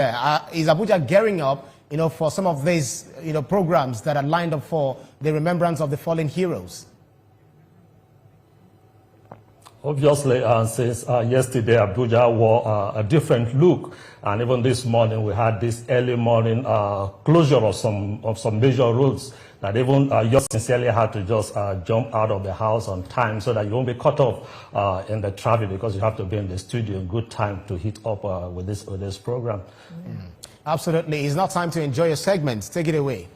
Is Abuja gearing up, for some of these, programs that are lined up for the remembrance of the fallen heroes? Obviously, since yesterday, Abuja wore a different look, and even this morning we had this early morning closure of some major roads that even you sincerely had to just jump out of the house on time so that you won't be caught up in the traffic, because you have to be in the studio in good time to hit up with this program. Mm. Absolutely, it's now time to enjoy your segments. Take it away.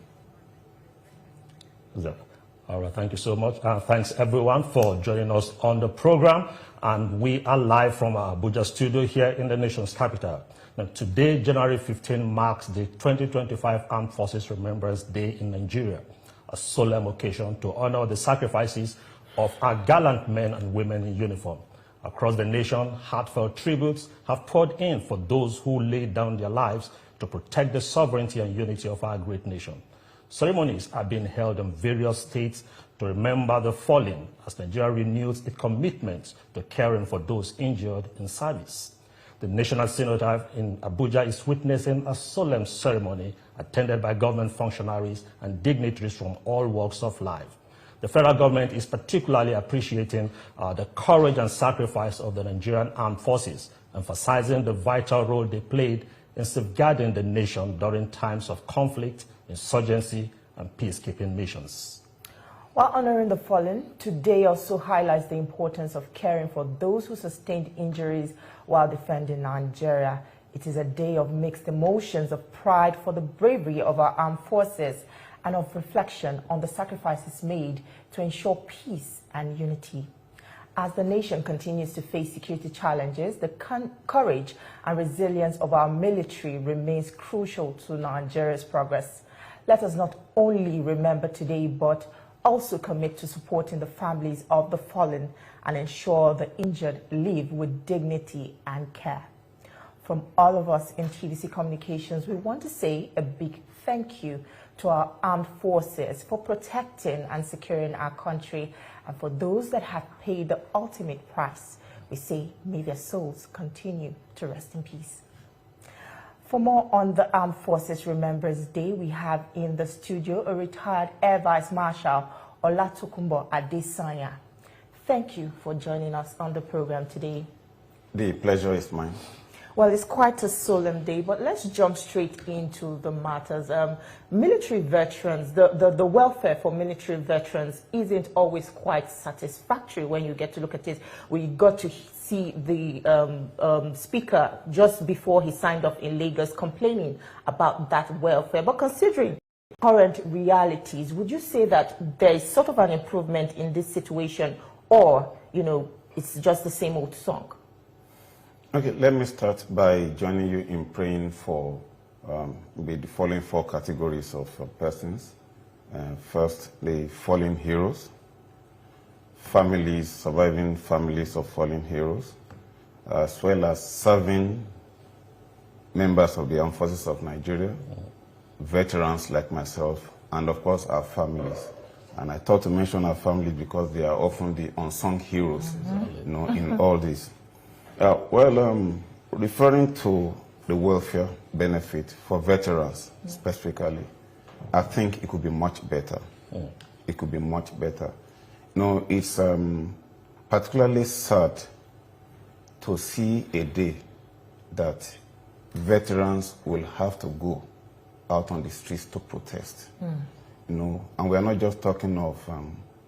All right, thank you so much. Thanks everyone for joining us on the program. And we are live from our Abuja studio here in the nation's capital. Now, today, January 15, marks the 2025 Armed Forces Remembrance Day in Nigeria, a solemn occasion to honor the sacrifices of our gallant men and women in uniform. Across the nation, heartfelt tributes have poured in for those who laid down their lives to protect the sovereignty and unity of our great nation. Ceremonies are being held in various states to remember the fallen as Nigeria renews its commitment to caring for those injured in service. The National Cenotaph in Abuja is witnessing a solemn ceremony attended by government functionaries and dignitaries from all walks of life. The federal government is particularly appreciating the courage and sacrifice of the Nigerian Armed Forces, emphasizing the vital role they played in safeguarding the nation during times of conflict, insurgency, and peacekeeping missions. While honoring the fallen, today also highlights the importance of caring for those who sustained injuries while defending Nigeria. It is a day of mixed emotions, of pride for the bravery of our armed forces and of reflection on the sacrifices made to ensure peace and unity. As the nation continues to face security challenges, the courage and resilience of our military remains crucial to Nigeria's progress. Let us not only remember today, but also commit to supporting the families of the fallen and ensure the injured live with dignity and care. From all of us in TVC Communications, we want to say a big thank you to our armed forces for protecting and securing our country, and for those that have paid the ultimate price, we say may their souls continue to rest in peace. For more on the Armed Forces Remembrance Day, we have in the studio a retired Air Vice Marshal, Olatokunbo Adesanya. Thank you for joining us on the program today. The pleasure is mine. Well, it's quite a solemn day, but let's jump straight into the matters. Military veterans, the welfare for military veterans isn't always quite satisfactory when you get to look at it. We got to see the speaker just before he signed off in Lagos complaining about that welfare. But considering current realities, would you say that there is sort of an improvement in this situation, or, it's just the same old song? Okay, let me start by joining you in praying for the following four categories of persons. First, the fallen heroes, families, surviving families of fallen heroes, as well as serving members of the Armed Forces of Nigeria, veterans like myself, and of course our families. And I thought to mention our families because they are often the unsung heroes, in all this. Referring to the welfare benefit for veterans specifically, I think it could be much better. It could be much better. It's particularly sad to see a day that veterans will have to go out on the streets to protest. And we are not just talking of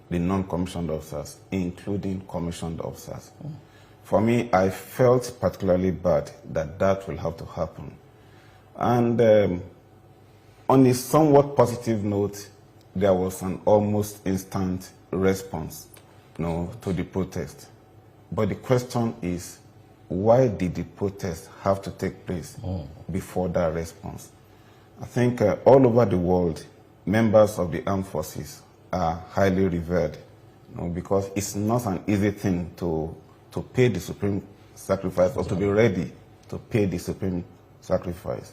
the non-commissioned officers, including commissioned officers. For me, I felt particularly bad that that will have to happen. And on a somewhat positive note, there was an almost instant response to the protest. But the question is, why did the protest have to take place before that response? I think all over the world, members of the armed forces are highly revered, because it's not an easy thing to pay the supreme sacrifice, or to be ready to pay the supreme sacrifice.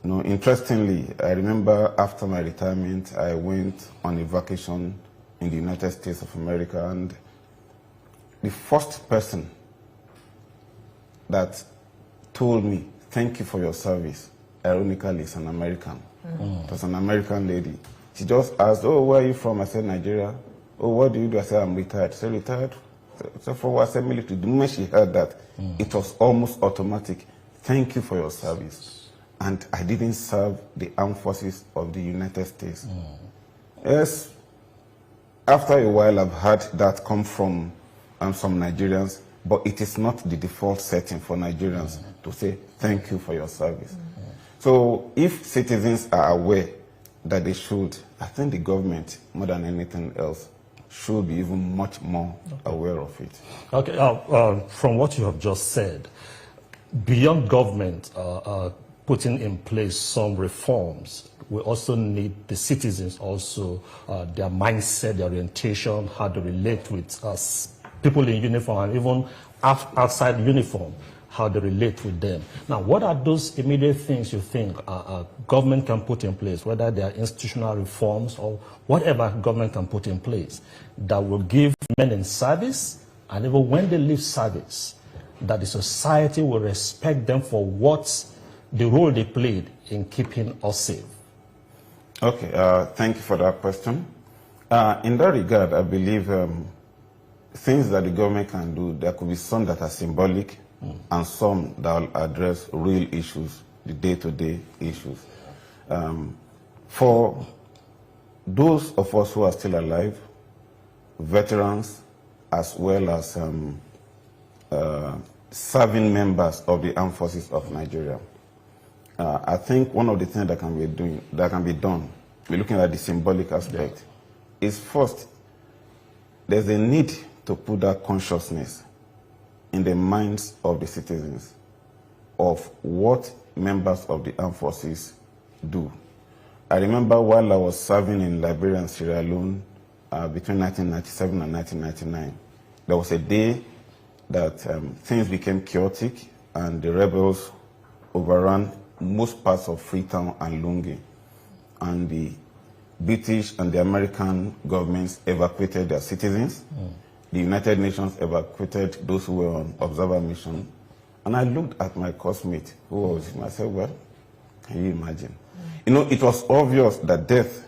Interestingly, I remember after my retirement, I went on a vacation in the United States of America, and the first person that told me thank you for your service, ironically, is an American. It was an American lady. She just asked, oh, where are you from? I said, Nigeria. Oh, what do you do? I said, I'm retired. She said, retired? So for what? I said, military. The moment she heard that, it was almost automatic. Thank you for your service. And I didn't serve the armed forces of the United States. Yes, after a while, I've heard that come from some Nigerians, but it is not the default setting for Nigerians to say, thank you for your service. So if citizens are aware that they should, I think the government, more than anything else, should be even much more aware of it. Okay, from what you have just said, beyond government putting in place some reforms, we also need the citizens also, their mindset, their orientation, how to relate with us, people in uniform, and even outside uniform, how they relate with them. Now, what are those immediate things you think government can put in place, whether they are institutional reforms or whatever government can put in place, that will give men in service, and even when they leave service, that the society will respect them for what the role they played in keeping us safe? Okay, thank you for that question. In that regard, I believe things that the government can do, there could be some that are symbolic and some that will address real issues, the day-to-day issues. For those of us who are still alive, veterans, as well as serving members of the Armed Forces of Nigeria, I think one of the things that can be done, we're looking at the symbolic aspect, is first, there's a need to put that consciousness in the minds of the citizens of what members of the armed forces do. I remember while I was serving in Liberia and Sierra Leone between 1997 and 1999, there was a day that things became chaotic and the rebels overran most parts of Freetown and Lungi. And the British and the American governments evacuated their citizens. The United Nations evacuated those who were on observer mission. And I looked at my classmate who was with me. I said, well, can you imagine? You know, it was obvious that death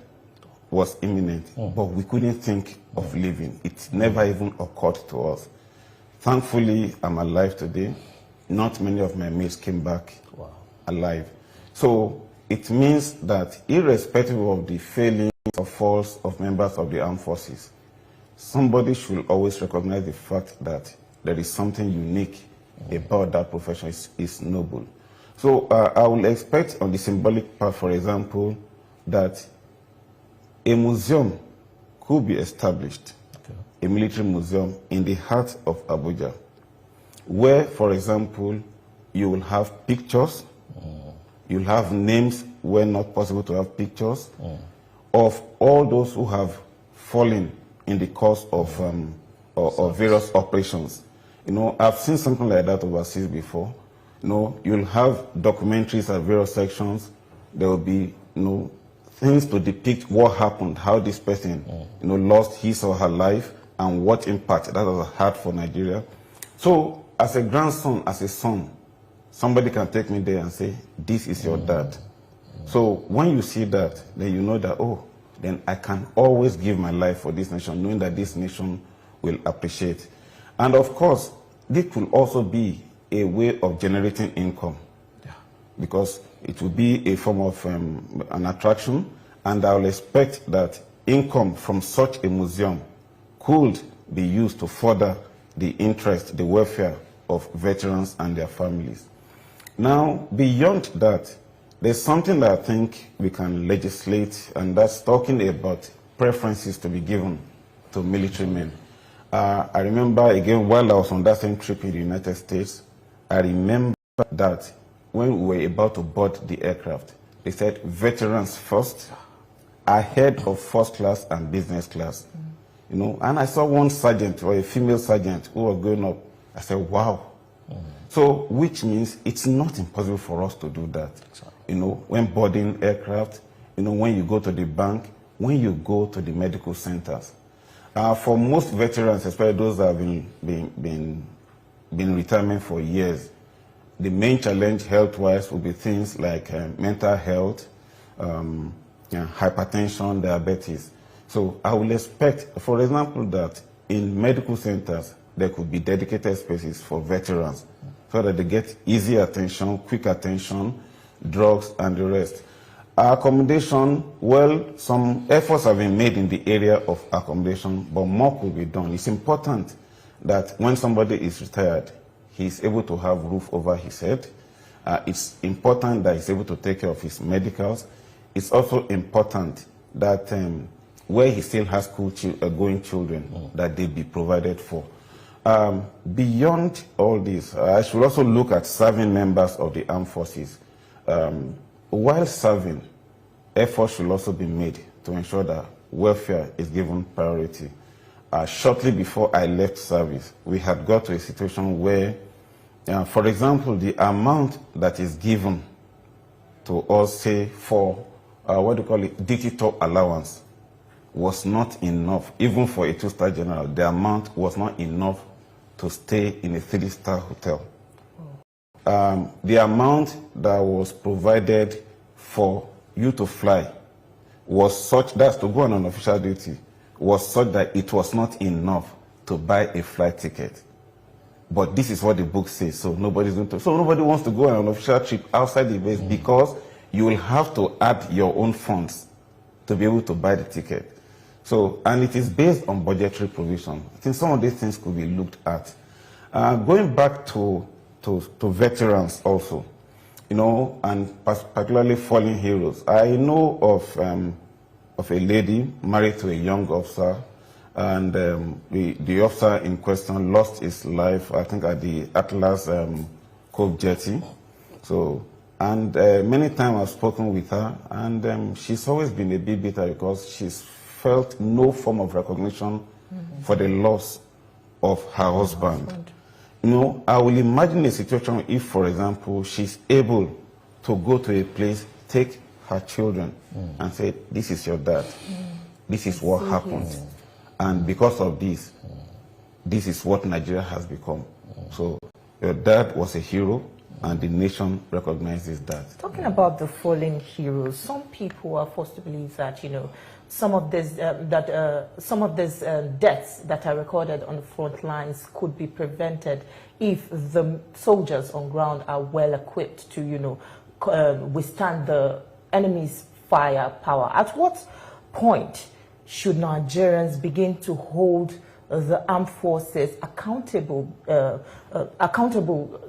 was imminent, but we couldn't think of living. It never even occurred to us. Thankfully, I'm alive today. Not many of my mates came back alive. So it means that irrespective of the failings or faults of members of the armed forces, somebody should always recognize the fact that there is something unique about that profession. Is noble. So I will expect on the symbolic part, for example, that a museum could be established, a military museum in the heart of Abuja, where, for example, you will have pictures, you'll have names where not possible to have pictures, of all those who have fallen in the course of various operations. You know, I've seen something like that overseas before. You know, you'll have documentaries at various sections. There will be, you know, things to depict what happened, how this person, you know, lost his or her life, and what impact that has had for Nigeria. So, as a grandson, as a son, somebody can take me there and say, this is your dad. So, when you see that, then you know that, oh, then I can always give my life for this nation, knowing that this nation will appreciate. And of course, this will also be a way of generating income, because it will be a form of an attraction, and I will expect that income from such a museum could be used to further the interest, the welfare of veterans and their families. Now, beyond that, there's something that I think we can legislate, and that's talking about preferences to be given to military men. I remember, again, while I was on that same trip in the United States, I remember that when we were about to board the aircraft, they said veterans first, ahead of first class and business class. You know, and I saw one sergeant, or a female sergeant, who was going up. I said, wow. So, which means it's not impossible for us to do that. You know, when boarding aircraft, you know, when you go to the bank, when you go to the medical centers. For most veterans, especially those that have been retirement for years, the main challenge health-wise will be things like mental health, hypertension, diabetes. So I will expect, for example, that in medical centers, there could be dedicated spaces for veterans so that they get easy attention, quick attention, drugs, and the rest. Accommodation, well, some efforts have been made in the area of accommodation, but more could be done. It's important that when somebody is retired, he's able to have roof over his head. It's important that he's able to take care of his medicals. It's also important that where he still has going children, that they be provided for. Beyond all this, I should also look at serving members of the armed forces. While serving, efforts should also be made to ensure that welfare is given priority. Shortly before I left service, we had got to a situation where, for example, the amount that is given to us, say, for, digital allowance was not enough. Even for a 2-star general, the amount was not enough to stay in a 3-star hotel. The amount that was provided for you to fly was such, that's to go on an official duty, was such that it was not enough to buy a flight ticket. But this is what the book says, so nobody's going to, so nobody wants to go on an official trip outside the base because you will have to add your own funds to be able to buy the ticket. So, and it is based on budgetary provision. I think some of these things could be looked at. Going back to veterans also, you know, and particularly fallen heroes. I know of a lady married to a young officer, and the officer in question lost his life, I think, at the Atlas Cove jetty. So, and many times I've spoken with her, and she's always been a bit bitter because she's felt no form of recognition for the loss of her husband. You know, I will imagine a situation if, for example, she's able to go to a place, take her children, and say, this is your dad. This is what happened. And because of this, this is what Nigeria has become. So your dad was a hero, and the nation recognizes that. Talking about the fallen heroes, some people are forced to believe that, you know, some of these deaths that are recorded on the front lines could be prevented if the soldiers on ground are well equipped to, you know, withstand the enemy's firepower. At what point should Nigerians begin to hold the armed forces accountable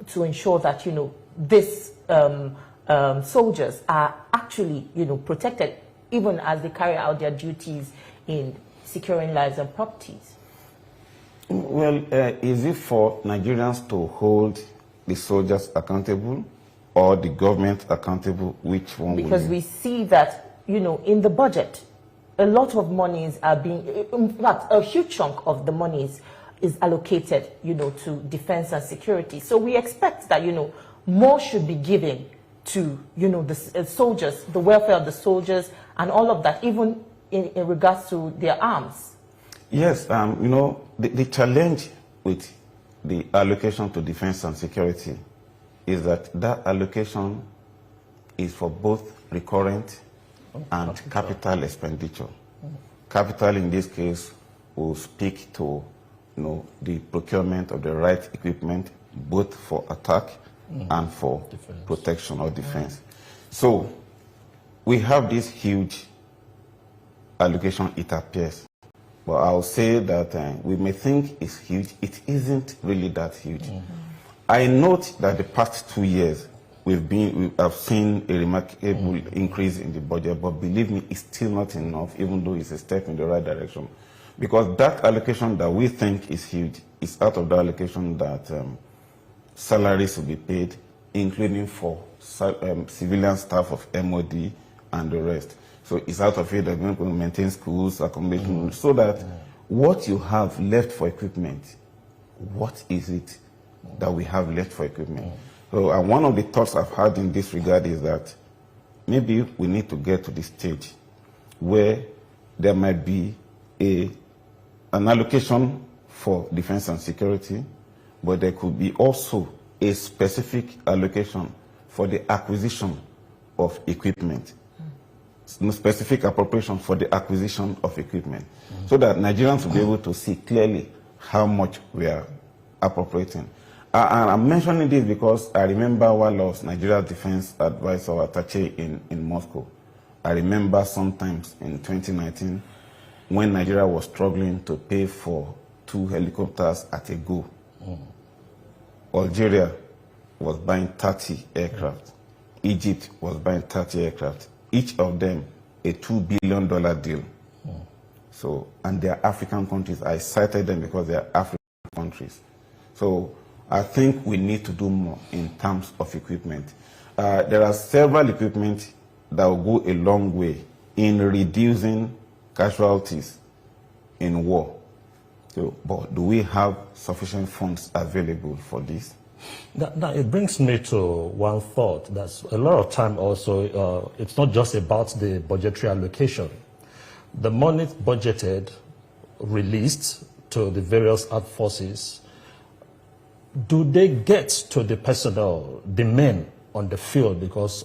to ensure that, you know, these soldiers are actually, you know, protected even as they carry out their duties in securing lives and properties? Well, is it for Nigerians to hold the soldiers accountable or the government accountable? Which one? Because we see that, you know, in the budget, a lot of monies are being, in fact, a huge chunk of the monies is allocated, you know, to defense and security. So we expect that, you know, more should be given to, you know, the soldiers, the welfare of the soldiers, and all of that, even in regards to their arms. Yes, you know, the challenge with the allocation to defense and security is that allocation is for both recurrent and capital expenditure. Capital in this case will speak to, you know, the procurement of the right equipment, both for attack and for protection or defense. So we have this huge allocation, it appears. But I'll say that we may think it's huge. It isn't really that huge. I note that the past 2 years, we have seen a remarkable increase in the budget, but believe me, it's still not enough, even though it's a step in the right direction. Because that allocation that we think is huge is out of the allocation that salaries will be paid, including for civilian staff of MOD and the rest. So it's out of it that we're going to maintain schools, accommodation, so that what you have left for equipment, what is it that we have left for equipment? So one of the thoughts I've had in this regard is that maybe we need to get to the stage where there might be an allocation for defense and security, but there could be also a specific allocation for the acquisition of equipment. No specific appropriation for the acquisition of equipment, so that Nigerians will be able to see clearly how much we are appropriating. And I'm mentioning this because I remember while I was Nigeria Defense Advisor attaché in Moscow, I remember sometimes in 2019 when Nigeria was struggling to pay for 2 helicopters at a go. Algeria was buying 30 aircraft. Egypt was buying 30 aircraft. Each of them a $2 billion deal. So, and they are African countries. I cited them because they are African countries. So I think we need to do more in terms of equipment. There are several equipment that will go a long way in reducing casualties in war. So, but do we have sufficient funds available for this? Now, it brings me to one thought. That's a lot of time also, it's not just about the budgetary allocation. The money budgeted, released to the various armed forces, do they get to the personnel, the men on the field? Because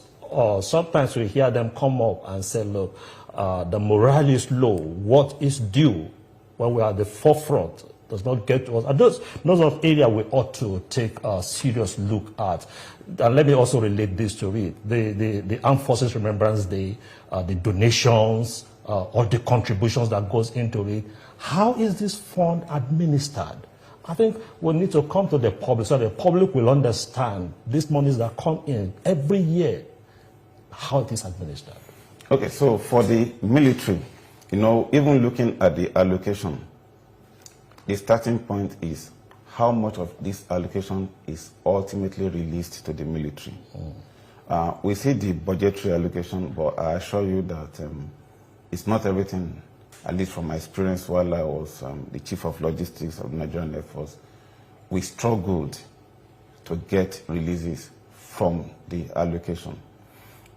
sometimes we hear them come up and say, look, the morale is low. What is due when we are at the forefront does not get to us. And those are areas we ought to take a serious look at. And let me also relate this to it. The Armed Forces Remembrance Day, the donations, or the contributions that goes into it. How is this fund administered? I think we need to come to the public so the public will understand these monies that come in every year, how it is administered. Okay, so for the military, even looking at the allocation, the starting point is how much of this allocation is ultimately released to the military. We see the budgetary allocation, but I assure you that it's not everything, at least from my experience while I was the Chief of Logistics of the Nigerian Air Force. We struggled to get releases from the allocation.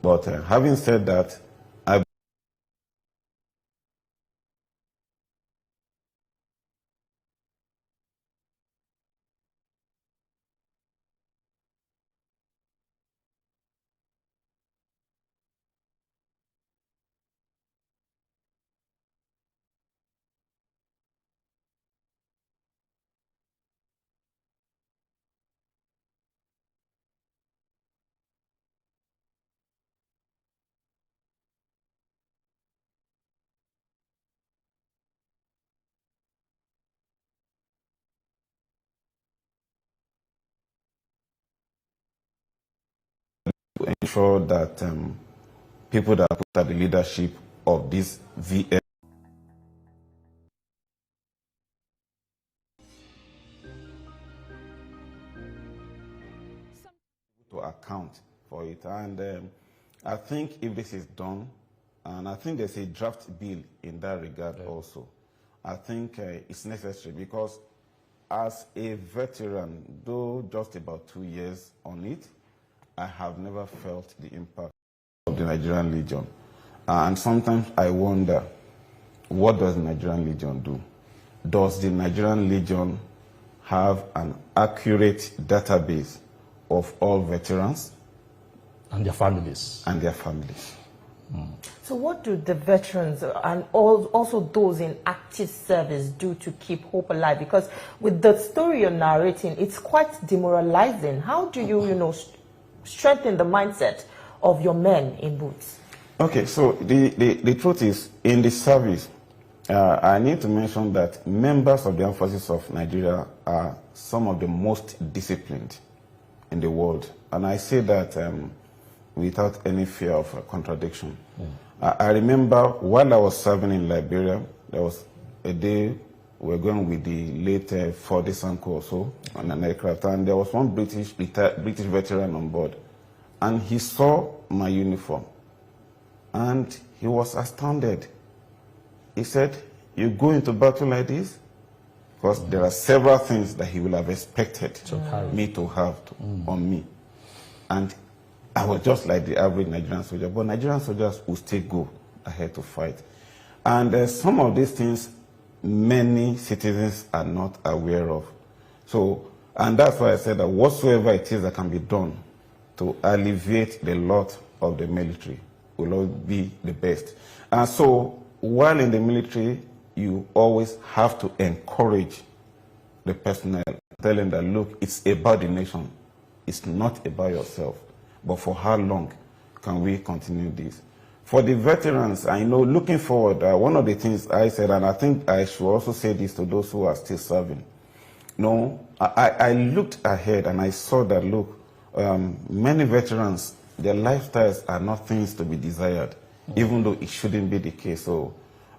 But having said that, to ensure that people that are put at the leadership of this VM to account for it. And I think if this is done, and I think there's a draft bill in that regard also, I think it's necessary because as a veteran, though just about 2 years on it, I have never felt the impact of the Nigerian Legion. And sometimes I wonder, what does the Nigerian Legion do? Does the Nigerian Legion have an accurate database of all veterans? And their families. And their families. So what do the veterans and also those in active service do to keep hope alive? Because with the story you're narrating, it's quite demoralizing. How do you, strengthen the mindset of your men in boots? Okay, so the truth is, in the service, I need to mention that members of the Armed Forces of Nigeria are some of the most disciplined in the world. And I say that without any fear of contradiction. I remember while I was serving in Liberia, there was a day we were going with the late Ford Sanko or so on an aircraft, and there was one British veteran on board, and he saw my uniform, and he was astounded. He said, "You go into battle like this?" Because there are several things that he would have expected me to have on me. And I was just like the average Nigerian soldier, but Nigerian soldiers will still go ahead to fight. And some of these things, many citizens are not aware of. So And that's why I said that whatsoever it is that can be done to alleviate the lot of the military will always be the best. And so, while in the military, you always have to encourage the personnel, tell them that, look, it's about the nation. It's not about yourself. But for how long can we continue this? For the veterans, I know looking forward, one of the things I said, and I think I should also say this to those who are still serving. No, I looked ahead and I saw that, look, many veterans, their lifestyles are not things to be desired, even though it shouldn't be the case. So,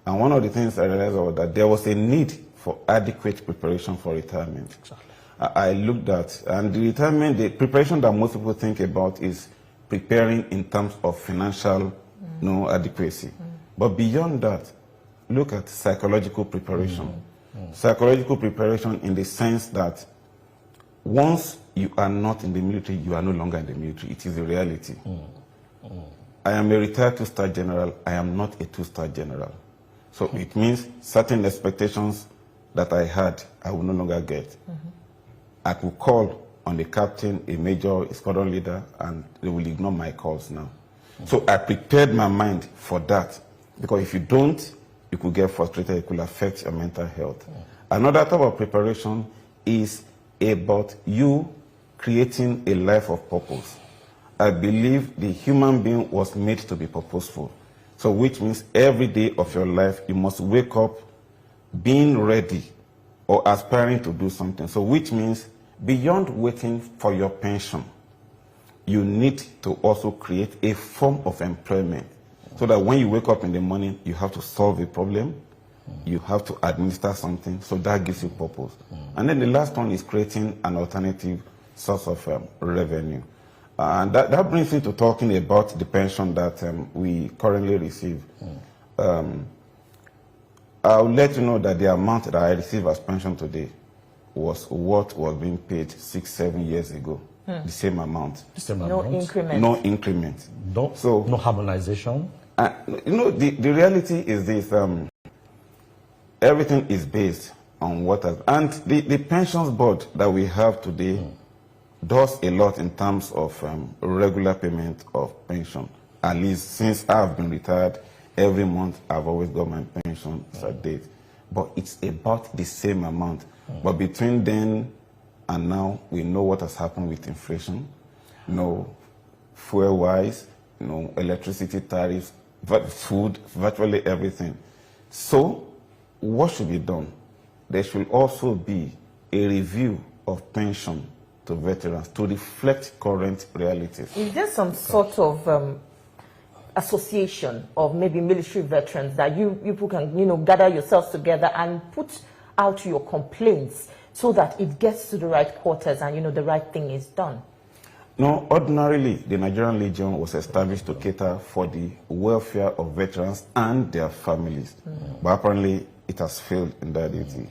and one of the things I realized was that there was a need for adequate preparation for retirement. Exactly. I looked at, and the retirement, the preparation that most people think about is preparing in terms of financial adequacy. But beyond that, look at psychological preparation. Psychological preparation in the sense that once you are not in the military, you are no longer in the military. It is a reality. I am a retired two-star general. I am not a two-star general. So it means certain expectations that I had, I will no longer get. I could call on the captain, a major, a squadron leader, and they will ignore my calls now. So I prepared my mind for that, because if you don't, you could get frustrated, it could affect your mental health. Another type of preparation is about you creating a life of purpose. I believe the human being was made to be purposeful. So which means every day of your life, you must wake up being ready or aspiring to do something. So which means beyond waiting for your pension, you need to also create a form of employment, so that when you wake up in the morning, you have to solve a problem, you have to administer something, so that gives you purpose. And then the last one is creating an alternative source of revenue. And that brings me to talking about the pension that we currently receive. I'll let you know that the amount that I receive as pension today was what was being paid 6-7 years ago. The same amount. The same no amount. increment. No increment. No harmonization. The reality is this: everything is based on what has, and the pensions board that we have today does a lot in terms of regular payment of pension. At least since I've been retired, every month I've always got my pension at date. But it's about the same amount. But between then and now, we know what has happened with inflation, fuel-wise, electricity tariffs, food, virtually everything. So, what should be done? There should also be a review of pension to veterans to reflect current realities. Is there some sort of association of maybe military veterans that you people can, gather yourselves together and put out your complaints, so that it gets to the right quarters and, the right thing is done? No, ordinarily, the Nigerian Legion was established to cater for the welfare of veterans and their families. But apparently, it has failed in that duty.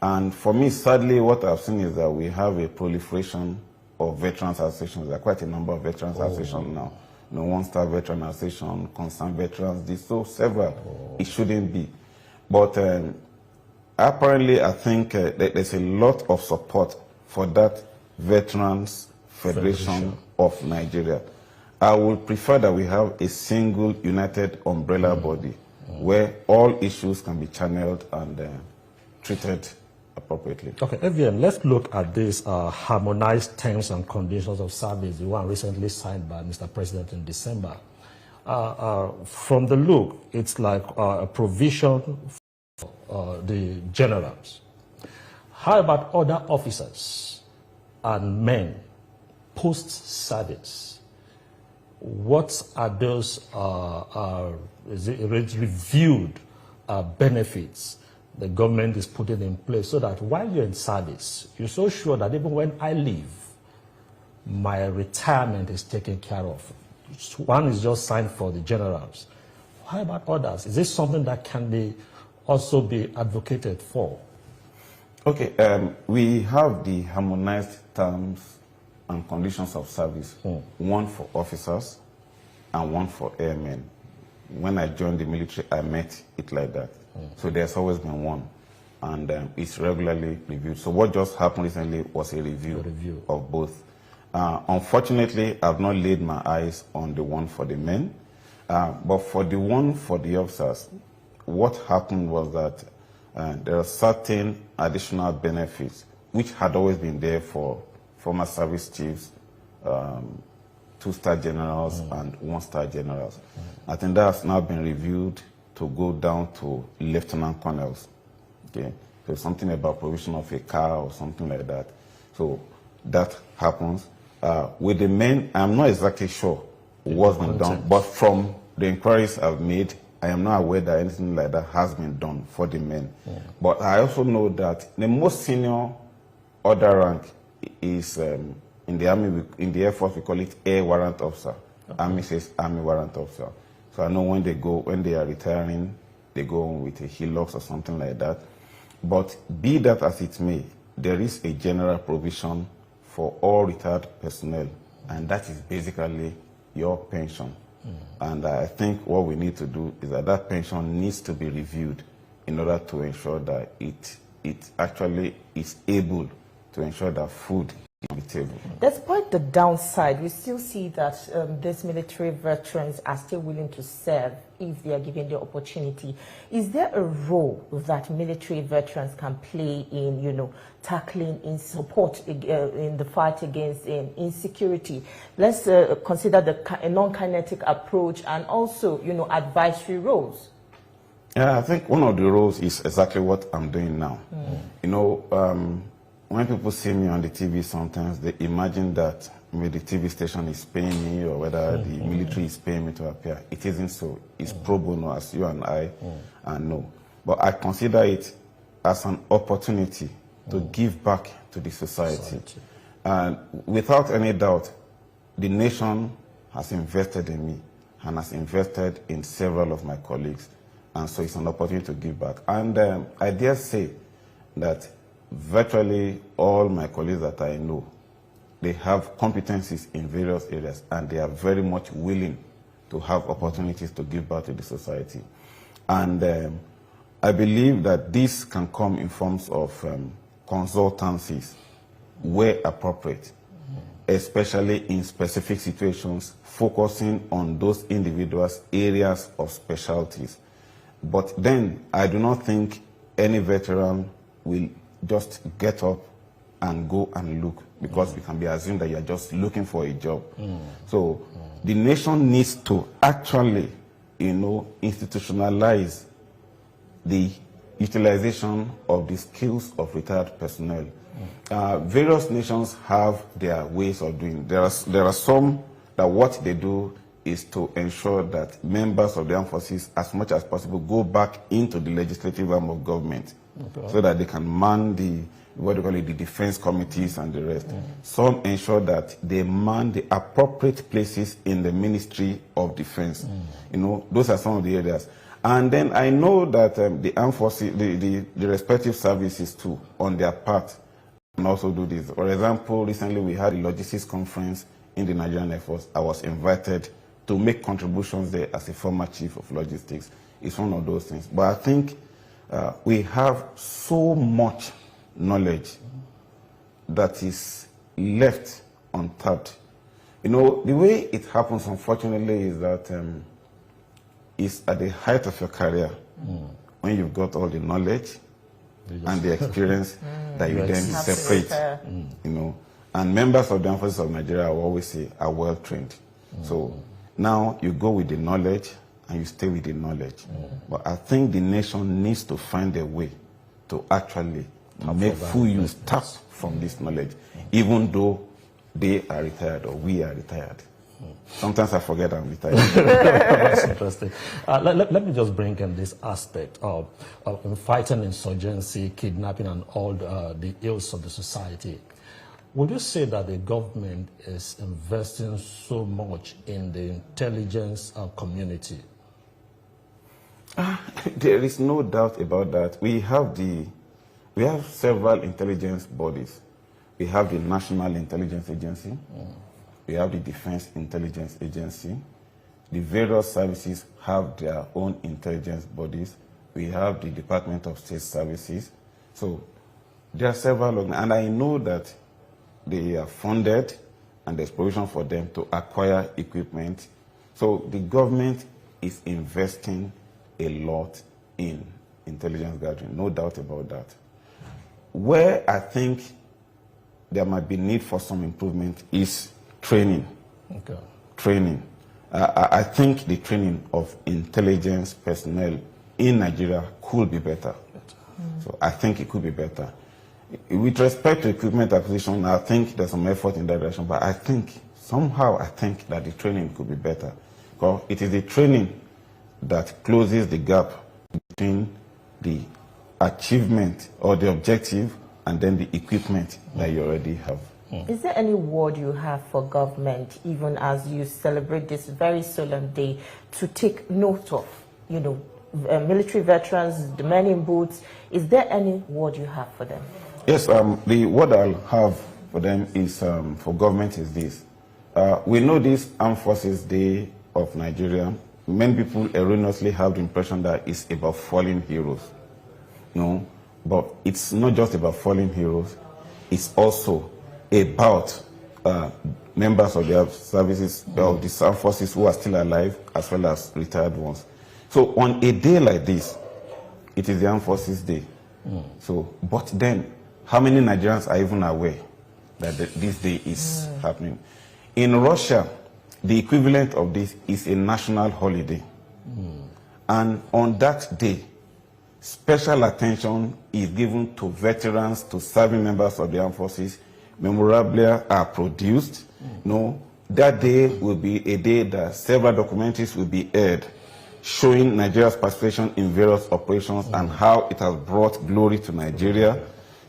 And for me, sadly, what I've seen is that we have a proliferation of veterans associations. There are quite a number of veterans associations now. One-star veteran association, concerned veterans, this, so several. It shouldn't be. But apparently, I think there's a lot of support for that Veterans Federation of Nigeria. I would prefer that we have a single united umbrella body where all issues can be channeled and treated appropriately. Okay, FVM, let's look at this harmonized terms and conditions of service, the one recently signed by Mr. President in December. From the look, it's like a provision for the generals. How about other officers and men post-service? What are those reviewed benefits the government is putting in place, so that while you're in service, you're so sure that even when I leave, my retirement is taken care of? One is just signed for the generals. How about others? Is this something that can also be advocated for? Okay, we have the harmonized terms and conditions of service, one for officers and one for airmen. When I joined the military, I met it like that. So there's always been one. and it's regularly reviewed. So what just happened recently was a review of both. Unfortunately, I've not laid my eyes on the one for the men, but for the one for the officers, what happened was that there are certain additional benefits which had always been there for former service chiefs, 2-star generals and 1-star generals. I think that has now been reviewed to go down to lieutenant colonels. Okay, so something about provision of a car or something like that. So that happens. With the men, I'm not exactly sure what's been done, but from the inquiries I've made, I am not aware that anything like that has been done for the men. But I also know that the most senior order rank is in the Army, in the Air Force, we call it Air Warrant Officer. Army says Army Warrant Officer. So I know when they are retiring, they go on with a Hilux or something like that. But be that as it may, there is a general provision for all retired personnel, and that is basically your pension. And I think what we need to do is that pension needs to be reviewed in order to ensure that it actually is able to ensure that food is on the table. Despite the downside, we still see that these military veterans are still willing to serve if they are given the opportunity. Is there a role that military veterans can play in, tackling in support in the fight against insecurity? Let's consider the non-kinetic approach and also, advisory roles. Yeah, I think one of the roles is exactly what I'm doing now. When people see me on the TV, sometimes they imagine that maybe the TV station is paying me or whether the military is paying me to appear. It isn't so. It's pro bono, as you and I know. But I consider it as an opportunity to give back to the society. And without any doubt, the nation has invested in me and has invested in several of my colleagues. And so it's an opportunity to give back. And I dare say that virtually all my colleagues that I know, they have competencies in various areas, and they are very much willing to have opportunities to give back to the society. And I believe that this can come in forms of consultancies where appropriate, especially in specific situations, focusing on those individuals' areas of specialties. But then I do not think any veteran will just get up and go and look, because we can be assumed that you're just looking for a job. So the nation needs to actually, institutionalize the utilization of the skills of retired personnel. Various nations have their ways of doing. There are some that what they do is to ensure that members of the armed forces, as much as possible, go back into the legislative arm of government, so that they can man the the defense committees and the rest. Some ensure that they man the appropriate places in the Ministry of Defense. Those are some of the areas. And then I know that the armed forces, the respective services too, on their part, can also do this. For example, recently we had a logistics conference in the Nigerian Air Force. I was invited to make contributions there as a former chief of logistics. It's one of those things. But I think we have so much knowledge that is left untapped. The way it happens, unfortunately, is that it's at the height of your career, when you've got all the knowledge and the experience, that you then separate, And members of the Armed Forces of Nigeria, I will always say, are well trained. So now you go with the knowledge and you stay with the knowledge. But I think the nation needs to find a way to actually make full use, tap from this knowledge, even though they are retired or we are retired. Sometimes I forget I'm retired. That's interesting. Let me just bring in this aspect of fighting insurgency, kidnapping, and all the ills of the society. Would you say that the government is investing so much in the intelligence community? There is no doubt about that. We have several intelligence bodies. We have the National Intelligence Agency. We have the Defense Intelligence Agency. The various services have their own intelligence bodies. We have the Department of State Services. So there are several, and I know that they are funded and there's provision for them to acquire equipment. So the government is investing a lot in intelligence gathering, no doubt about that. Where I think there might be need for some improvement is training. Okay. Training. I think the training of intelligence personnel in Nigeria could be better. So I think it could be better. With respect to equipment acquisition, I think there's some effort in that direction, but I think that the training could be better. Because it is the training that closes the gap between the achievement or the objective and then the equipment that you already have. Is there any word you have for government, even as you celebrate this very solemn day, to take note of, military veterans, the men in boots? Is there any word you have for them? Yes, the word I'll have for them is, for government is this. We know this Armed Forces Day of Nigeria. Many people erroneously have the impression that it's about fallen heroes. No, but it's not just about fallen heroes. It's also about members of the services, of the armed forces who are still alive, as well as retired ones. So on a day like this, it is the Armed Forces Day. So, but then, how many Nigerians are even aware that this day is happening? In Russia, the equivalent of this is a national holiday. And on that day, special attention is given to veterans, to serving members of the armed forces. Memorabilia are produced. That day will be a day that several documentaries will be aired, showing Nigeria's participation in various operations and how it has brought glory to Nigeria.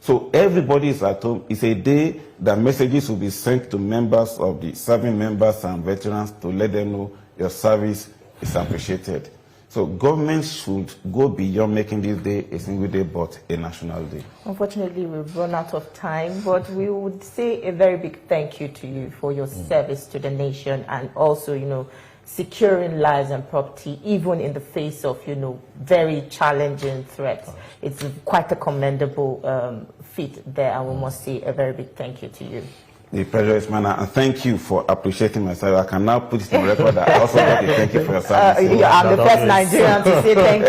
So everybody is at home. It's a day that messages will be sent to members of the serving members and veterans to let them know your service is appreciated. So government should go beyond making this day a single day, but a national day. Unfortunately, we've run out of time, but we would say a very big thank you to you for your service to the nation, and also, securing lives and property, even in the face of, very challenging threats. It's quite a commendable feat there, and we must say a very big thank you to you. The pleasure is mine, and thank you for appreciating my service. I can now put it on record that I also got to thank you for your service. I'm the first Nigerian to say thank you.